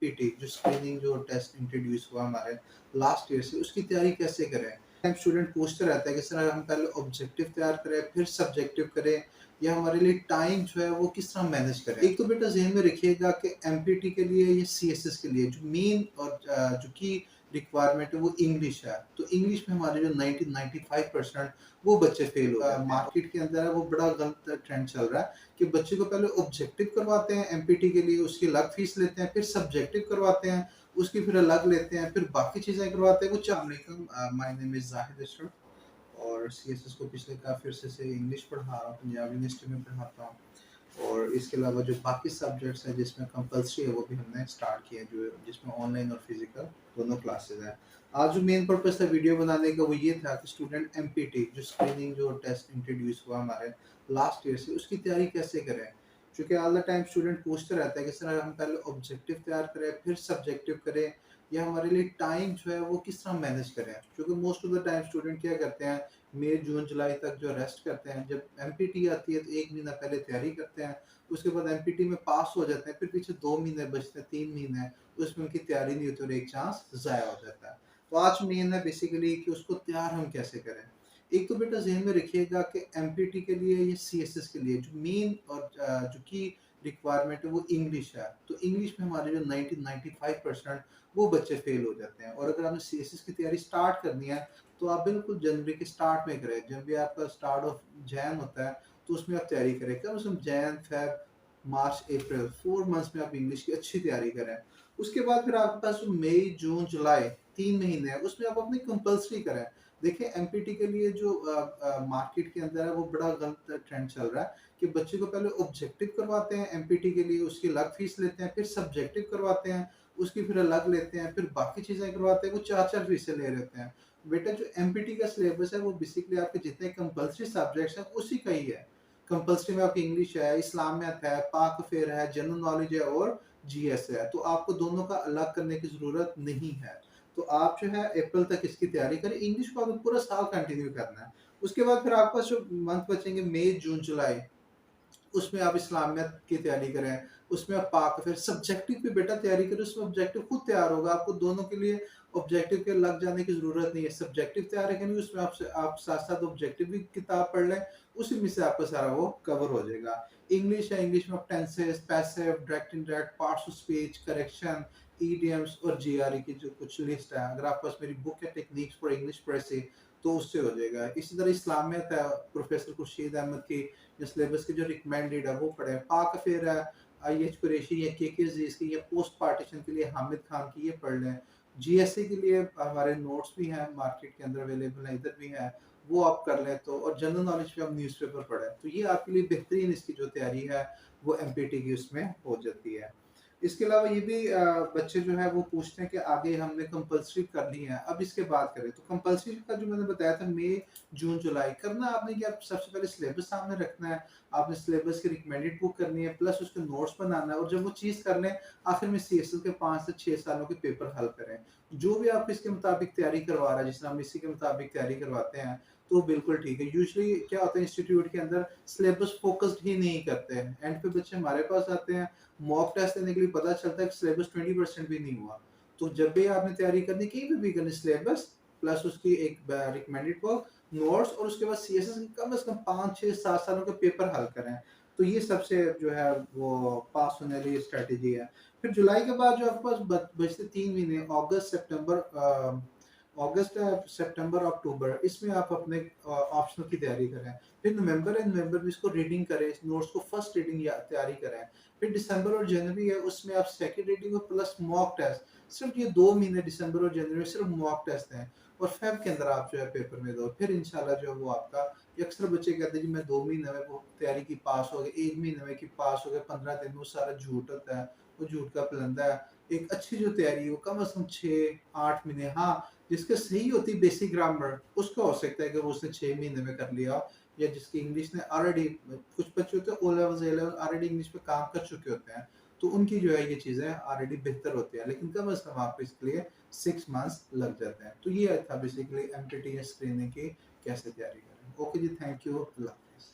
Empty जो screening जो test introduce हुआ हमारे लास्ट ईयर से, उसकी तैयारी कैसे करें? टाइम स्टूडेंट पूछते रहता है कि सर हम पहले ऑब्जेक्टिव तैयार करें, फिर सब्जेक्टिव करें, या हमारे लिए टाइम जो है वो किस तरह मैनेज करें? एक तो बेटा ज़हन में रखिएगा कि एमपीटी के लिए या सीएसएस के लिए जो मेन और जो की रिक्वायरमेंट है वो इंग्लिश है। तो इंग्लिश में हमारे जो 90-95% वो बच्चे फेल हो जाते हैं। मार्केट के अंदर है वो बड़ा गलत ट्रेंड चल रहा है कि बच्चे को पहले ऑब्जेक्टिव करवाते हैं एमपीटी के लिए, उसकी अलग फीस लेते हैं, फिर सब्जेक्टिव करवाते हैं, उसकी फिर अलग लेते हैं, फिर बाकी चीज़ें करवाते हैं। My name is Zahid Ashraf और सीएसएस को पिछले काफ़ी अरसे से इंग्लिश पढ़ा रहा हूँ, पंजाब यूनिवर्सिटी में पढ़ाता हूँ। और इसके अलावा जो बाकी सब्जेक्ट्स हैं जिसमें कंपल्सरी है वो भी हमने स्टार्ट किया है, जो जिसमें ऑनलाइन और फिजिकल दोनों क्लासेस हैं। आज जो मेन पर्पस था वीडियो बनाने का वो ये था कि स्टूडेंट एमपीटी जो स्क्रीनिंग जो टेस्ट इंट्रोड्यूस हुआ हमारे लास्ट ईयर से, उसकी तैयारी कैसे करें? क्योंकि ऑल द टाइम स्टूडेंट पूछते रहता है कि सर हम पहले ऑब्जेक्टिव तैयार करें, फिर सब्जेक्टिव करें, या हमारे लिए टाइम जो है वो किस तरह मैनेज करें? क्योंकि most of the time student क्या करते हैं, मई, जून, जुलाई तक जो रेस्ट करते हैं, जब एमपीटी आती है तो 1 महीना पहले तैयारी करते हैं, उसके बाद एमपीटी में पास हो जाते हैं, फिर पीछे 2 महीने बचते हैं, 3 महीने, उसमें उनकी तैयारी नहीं होती और एक चांस ज़ाया हो जाता है। तो आज मेन है बेसिकली कि उसको तैयार हम कैसे करें? एक तो बेटा ज़हन में रखिएगा कि एमपीटी के लिए या सीएसएस के लिए जो मेन और जो की रिक्वायरमेंट है वो इंग्लिश है। तो इंग्लिश में हमारे जो 90-95% वो बच्चे फेल हो जाते हैं। और अगर आपने सीएसएस की तैयारी स्टार्ट करनी है तो आप बिल्कुल जनवरी के स्टार्ट में करें। जब भी आपका स्टार्ट ऑफ जैन होता है तो उसमें आप तैयारी करें। कम से कम जैन, फ़ेब, मार्च, अप्रैल 4 मंथ्स में आप इंग्लिश की अच्छी तैयारी करें। उसके बाद फिर आपके पास जो मई, जून, जुलाई 3 महीने हैं उसमें आप अपनी कंपल्सरी करें। देखिए एमपीटी के लिए जो मार्केट के अंदर है वो बड़ा गलत ट्रेंड चल रहा है कि बच्चे को पहले ऑब्जेक्टिव करवाते हैं एमपीटी के लिए, उसकी अलग फीस लेते हैं, फिर सब्जेक्टिव करवाते हैं, उसकी फिर अलग लेते हैं, फिर बाकी चीज़ें करवाते हैं, वो 4-4 फीसें ले लेते हैं। बेटा जो एमपीटी का सिलेबस है वो बेसिकली आपके जितने कंपल्सरी सब्जेक्ट्स हैं उसी का ही है। कंपल्सरी में आपकी इंग्लिश है, इस्लामियत है, पाक फेर है, जनरल नॉलेज है और जीएस है। तो आपको दोनों का अलग करने की ज़रूरत नहीं है। तो आप जो है अप्रैल तक इसकी तैयारी करें, इंग्लिश को आपको पूरा साल कंटिन्यू करना है। उसके बाद फिर आपके पास जो मंथ बचेंगे मई, जून, जुलाई, उसमें आप इस्लामियत की तैयारी करें, उसमें आप पाक फिर सब्जेक्टिव की बेटा तैयारी करें, उसमें ऑब्जेक्टिव खुद तैयार होगा, आपको दोनों के लिए ऑब्जेक्टिव के लग जाने की ज़रूरत नहीं है। सब्जेक्टिव तैयार करेंगे उसमें आप साथ-साथ ऑब्जेक्टिव भी किताब पढ़ लें, उसी में से आपका सारा वो कवर हो जाएगा। इंग्लिश है, इंग्लिश में आप tenses, passive, direct, indirect, parts of speech, correction, idioms और जीआरई की जो कुछ लिस्ट है, अगर आपके पास मेरी बुक है टेक्निक्स फॉर इंग्लिश प्रेसी तो उससे हो जाएगा। इसी तरह इस्लामियत है, प्रोफेसर खुर्शीद अहमद की जो सिलेबस की जो रिकमेंडेड है वो पढ़ें। पाक फिर है, आईएच कुरैशी या के अज़ीज़ की, या पोस्ट पार्टीशन के लिए हामिद खान की, ये पढ़ लें। जीएसई के लिए हमारे नोट्स भी हैं, मार्केट के अंदर अवेलेबल हैं, इधर भी हैं, वो आप कर लें तो। और जनरल नॉलेज पे आप न्यूज़पेपर पढ़ें। तो ये आपके लिए बेहतरीन इसकी जो तैयारी है वो एमपीटी की उसमें हो जाती है। इसके अलावा ये भी बच्चे जो है वो पूछते हैं कि आगे हमने कंपल्सरी करनी है, अब इसके बाद करें। तो कंपल्सरी का जो मैंने बताया था मई, जून, जुलाई करना आपने क्या, सबसे पहले सिलेबस सामने रखना है, आपने सिलेबस की रिकमेंडेड बुक करनी है, प्लस उसके नोट्स बनाना है, और जब वो चीज़ कर लें, आखिर में सीएसएल के 5 से 6 सालों के पेपर हल करें। जो भी आपको इसके मुताबिक तैयारी करवा रहा है, जिस तरह हम इसी के मुताबिक तैयारी करवाते हैं, तो बिल्कुल ठीक है। यूजुअली क्या होता है इंस्टीट्यूट के अंदर सिलेबस फोकस्ड ही नहीं करते हैं। एंड पे बच्चे हमारे पास आते हैं, मॉक टेस्ट देने के लिए पता चलता है कि सिलेबस 20% भी नहीं हुआ। तो जब भी आपने तैयारी करनी, कहीं पे भी करनी, सिलेबस प्लस उसकी एक रिकमेंडेड बुक, नोट्स, और उसके बाद सीएसएस के कम से कम 5, 6, 7 सालों के पेपर हल करें। तो ये सबसे जो है वो पास होने वाली स्ट्रैटेजी है। फिर जुलाई के बाद जो आपके पास बचते 3 महीने, अगस्त, सितंबर, अगस्त, सितंबर, अक्टूबर, इसमें आप अपने ऑप्शनल की तैयारी करें। फिर नवंबर है, नवंबर में इसको रीडिंग करें, इस नोट्स को फर्स्ट रीडिंग या तैयारी करें। फिर दिसंबर और जनवरी है, उसमें आप सेकंड रीडिंग और प्लस मॉक टेस्ट, सिर्फ ये 2 महीने दिसंबर और जनवरी में सिर्फ मॉक टेस्ट हैं, और फेब के अंदर आप जो है पेपर में दो। फिर इंशाल्लाह जो है वो आपका, ये अक्सर बच्चे कहते हैं जी मैं 2 महीने में वो तैयारी की पास हो गए, 1 महीने में की पास हो गए, 15 दिन में, वो सारा झूठ होता है, वो झूठ का फलंदा है। एक अच्छी जो तैयारी है वो कम से कम 6-8 महीने, हाँ, जिसके सही होती बेसिक ग्रामर उसका हो सकता है कि वो उसने 6 महीने में कर लिया हो, या जिसकी इंग्लिश ने ऑलरेडी, कुछ बच्चे होते हैं ओ लेवल, ए लेवल ऑलरेडी इंग्लिश पे काम कर चुके होते हैं, तो उनकी जो है ये चीज़ें ऑलरेडी बेहतर होती है, लेकिन कम से कम आपको इसके लिए 6 मंथ्स लग जाते हैं। तो ये था बेसिकली एमटीटी स्क्रीनिंग की कैसे तैयारी करें। ओके जी, थैंक यू, अल्लाह हाफ़िज़।